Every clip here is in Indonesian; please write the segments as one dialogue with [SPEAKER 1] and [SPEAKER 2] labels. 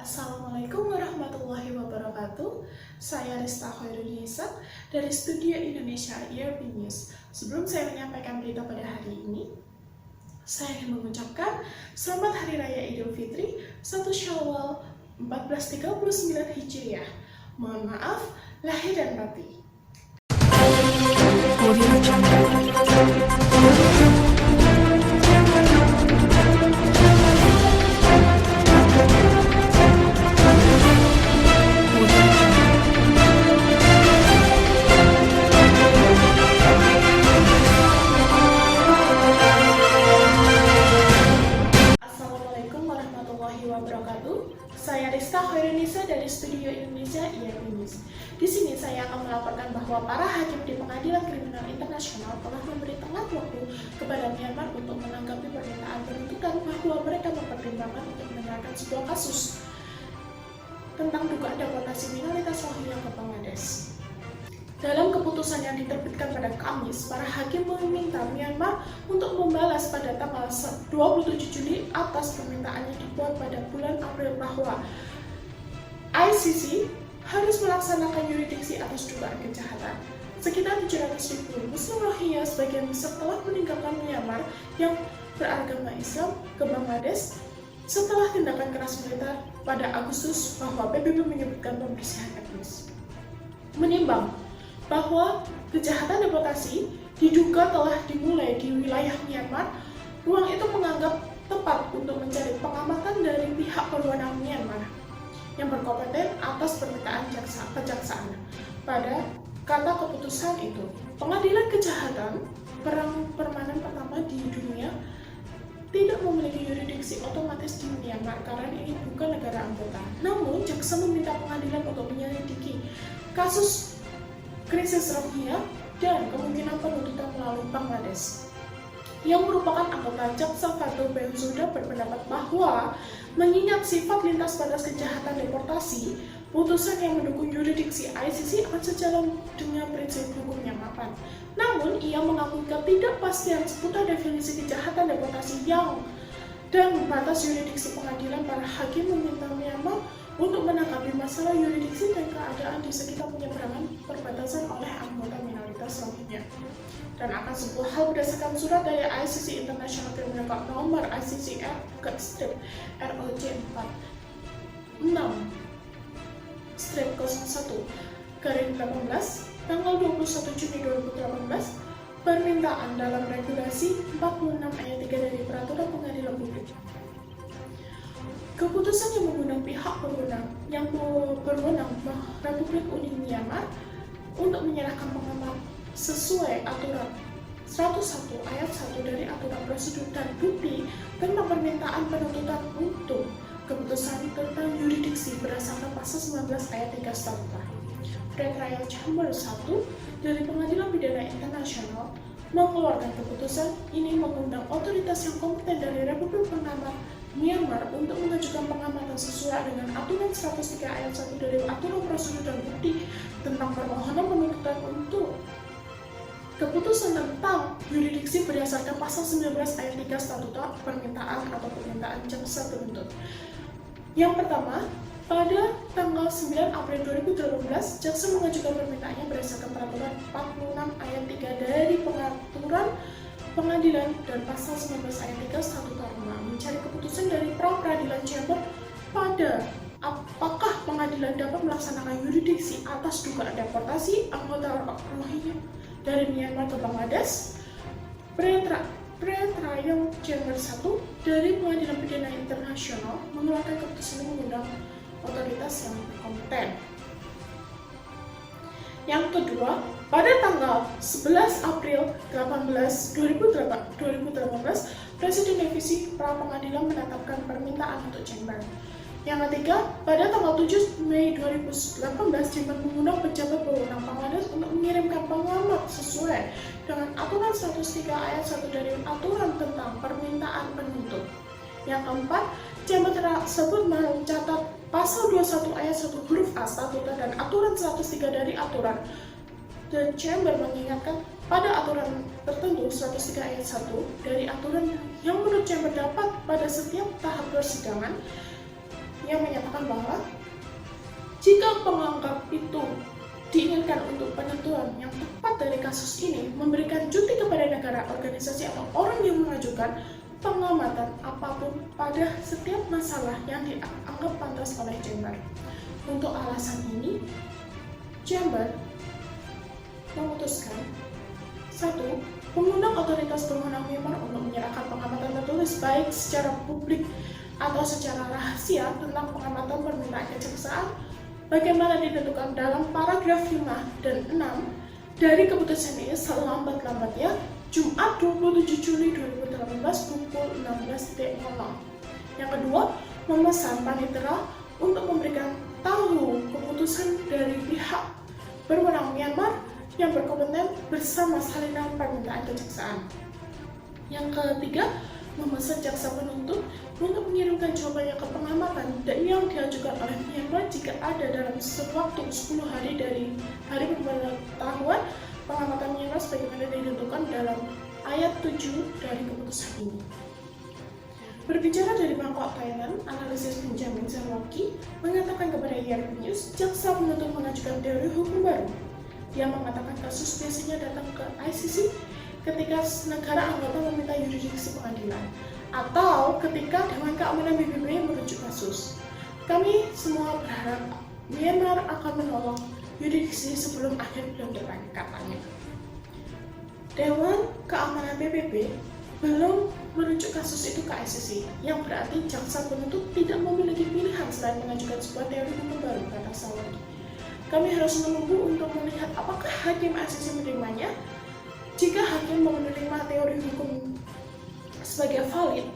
[SPEAKER 1] Assalamualaikum warahmatullahi wabarakatuh. Saya Rista Khairunisa dari Studio Indonesia ERP News. Sebelum saya menyampaikan berita pada hari ini, saya ingin mengucapkan Selamat Hari Raya Idul Fitri 1 Syawal 1439 Hijriah. Mohon maaf lahir dan batin. Assalamualaikum warahmatullahi wabarakatuh. Saya Rista Khairunisa dari Studio Indonesia ERP News. Di sini saya akan melaporkan bahwa para hakim di Pengadilan Kriminal Internasional telah memberi tenggat waktu kepada Myanmar untuk menanggapi permintaan penuntutan bahwa mereka mempertimbangkan untuk mendengarkan sebuah kasus tentang dugaan deportasi minoritas Rohingya ke Bangladesh. Dalam keputusan yang diterbitkan pada Kamis, para hakim meminta Myanmar untuk membalas pada tanggal 27 Juli atas permintaannya dibuat pada bulan April bahwa ICC harus melaksanakan yurisdiksi atas dugaan kejahatan. Sekitar 700.000 Muslim Rohingya sebagian besar telah meninggalkan Myanmar yang beragama Islam ke Bangladesh setelah tindakan keras militer pada Agustus bahwa PBB menyebutkan pembersihan etnis. Menimbang bahwa kejahatan deportasi diduga telah dimulai di wilayah Myanmar, ruang itu menganggap tepat untuk mencari pengamatan dari pihak berwenang Myanmar yang berkompeten atas permintaan kejaksaan. Pada kata keputusan itu, pengadilan kejahatan perang permanen pertama di dunia tidak memiliki yurisdiksi otomatis di Myanmar karena ini bukan negara anggota. Namun, jaksa meminta pengadilan untuk menyelidiki kasus krisis Rohingya dan kemungkinan penuntutan melalui Bangladesh. Yang merupakan anggota jaksa Fatu Bensouda berpendapat bahwa mengingat sifat lintas batas kejahatan deportasi, putusan yang mendukung yurisdiksi ICC akan sejalan dengan prinsip hukum yang mapan. Namun, ia mengakui ketidakpastian seputar definisi kejahatan deportasi dan batas yurisdiksi pengadilan. Para hakim meminta Myanmar untuk menanggapi masalah yurisdiksi dan keadaan di sekitar penyeberangan perbatasan oleh anggota minoritas Rohingya dan akan sebuah hal berdasarkan surat dari ICC International Criminal Court nomor ICC strip ROJ 46 strip 01/18 tanggal 21 Juni 2018 permintaan dalam regulasi 46 ayat 3 dari Peraturan Pengadilan Publik. Keputusan yang mengundang pihak berwenang Republik Uni Myanmar untuk menyerahkan pengamat sesuai aturan 101 ayat 1 dari aturan prosedur dan bukti tentang permintaan penuntutan untuk keputusan tentang yurisdiksi berdasarkan pasal 19 ayat 3 statuta. Pre-Trial Chamber 1 dari Pengadilan Pidana Internasional mengeluarkan keputusan ini mengundang otoritas yang kompeten dari Republik Pengamat Myanmar untuk mengajukan pengamatan sesuai dengan aturan 103 ayat 1 dari aturan prosedur dan bukti tentang permohonan penuntutan untuk keputusan tentang yurisdiksi berdasarkan pasal 19 ayat 3 statuta permintaan atau permintaan jaksa penuntut. Yang pertama, pada tanggal 9 April 2018, jaksa mengajukan permintaannya berdasarkan peraturan 46 ayat 3 dari pengaturan pengadilan dan pasal 19 ayat 3 statuta Roma mencari keputusan dari pra-peradilan chamber pada apakah pengadilan dapat melaksanakan yurisdiksi atas dugaan deportasi anggota Rohingya dari Myanmar ke Bangladesh. Pre-Trial Chamber 1 dari Pengadilan Pidana Internasional mengeluarkan keputusan mengundang otoritas yang kompeten. Yang kedua, pada tanggal 11 April 2018, Presiden Divisi Pra Pengadilan menetapkan permintaan untuk chamber. Yang ketiga, pada tanggal 7 Mei 2018, chamber mengundang pejabat berwenang Bangladesh untuk mengirimkan pengamat sesuai dengan aturan 103 ayat 1 dari aturan tentang permintaan penuntut. Yang keempat, chamber tersebut mencatat pasal 21 ayat 1 huruf A statuta dan aturan 103 dari aturan. Dan chamber mengingatkan pada aturan tertentu 103 ayat 1 dari aturan yang menurut chamber dapat pada setiap tahap persidangan yang menyatakan bahwa jika penganggap itu diinginkan untuk penentuan yang tepat dari kasus ini, memberikan cuti kepada negara, organisasi, atau orang yang mengajukan pengamatan apapun pada setiap masalah yang dianggap pantas oleh Chamber. Untuk alasan ini, Chamber memutuskan 1. Mengundang otoritas berwenang Myanmar untuk menyerahkan pengamatan tertulis baik secara publik atau secara rahasia tentang pengamatan permintaan kejaksaan bagaimana ditentukan dalam paragraf 5 dan 6 dari keputusan ini selambat-lambatnya Jumat 27 Juli 2018 pukul 16.00. Yang kedua, memesan panitera untuk memberikan tahu keputusan dari pihak berwenang Myanmar yang berkompeten bersama salinan permintaan kejaksaan. Yang ketiga, memesan jaksa penuntut untuk mengirimkan jawabannya ke pengamatan dan yang diajukan oleh Myanmar jika ada dalam waktu 10 hari dari hari pemberitahuan pengamatan Myanmar sebagaimana ditentukan dalam ayat 7 dari keputusan ini. Berbicara dari Bangkok, Thailand, analisis Benjamin Zawacki mengatakan kepada YRP News, jaksa penuntut mengajukan teori hukum baru yang mengatakan kasus biasanya datang ke ICC ketika negara anggota meminta yurisdiksi pengadilan atau ketika Dewan Keamanan PBB merujuk kasus. Kami semua berharap Myanmar akan menolak yurisdiksi sebelum akhir bulan depan, katanya. Dewan Keamanan PBB belum merujuk kasus itu ke ICC, yang berarti jaksa penuntut tidak memiliki pilihan selain mengajukan sebuah teori hukum baru, kata Zawacki. Kami harus menunggu untuk melihat apakah hakim ICC menerimanya. Jika hakim menerima teori hukum sebagai valid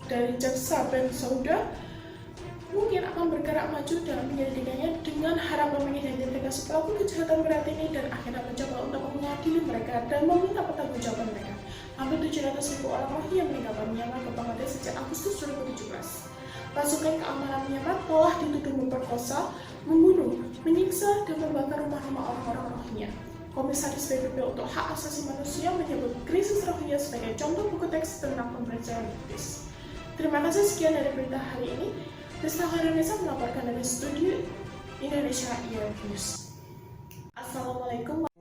[SPEAKER 1] dari jaksa Ben Sauda, mungkin akan bergerak maju dalam penyelidikannya dengan harapan mengidentifikasi pelaku kejahatan berat ini dan akhirnya mencoba untuk mengadili mereka dan meminta pertanggungjawaban mereka. Hampir 700.000 orang Rohingya meninggalkan Myanmar ke Bangladesh sejak Agustus 2017. Pasukan keamanan Myanmar telah dituduh memperkosa, membunuh, menyiksa, dan membakar rumah-rumah orang-orang Rohingya. Komisaris PBB untuk Hak Asasi Manusia menyebut krisis Rohingya sebagai contoh buku teks tentang pembelajaran etis. Terima kasih, sekian dari berita hari ini. Desta Indonesia melaporkan dari studio Indonesia Ear News. Assalamualaikum.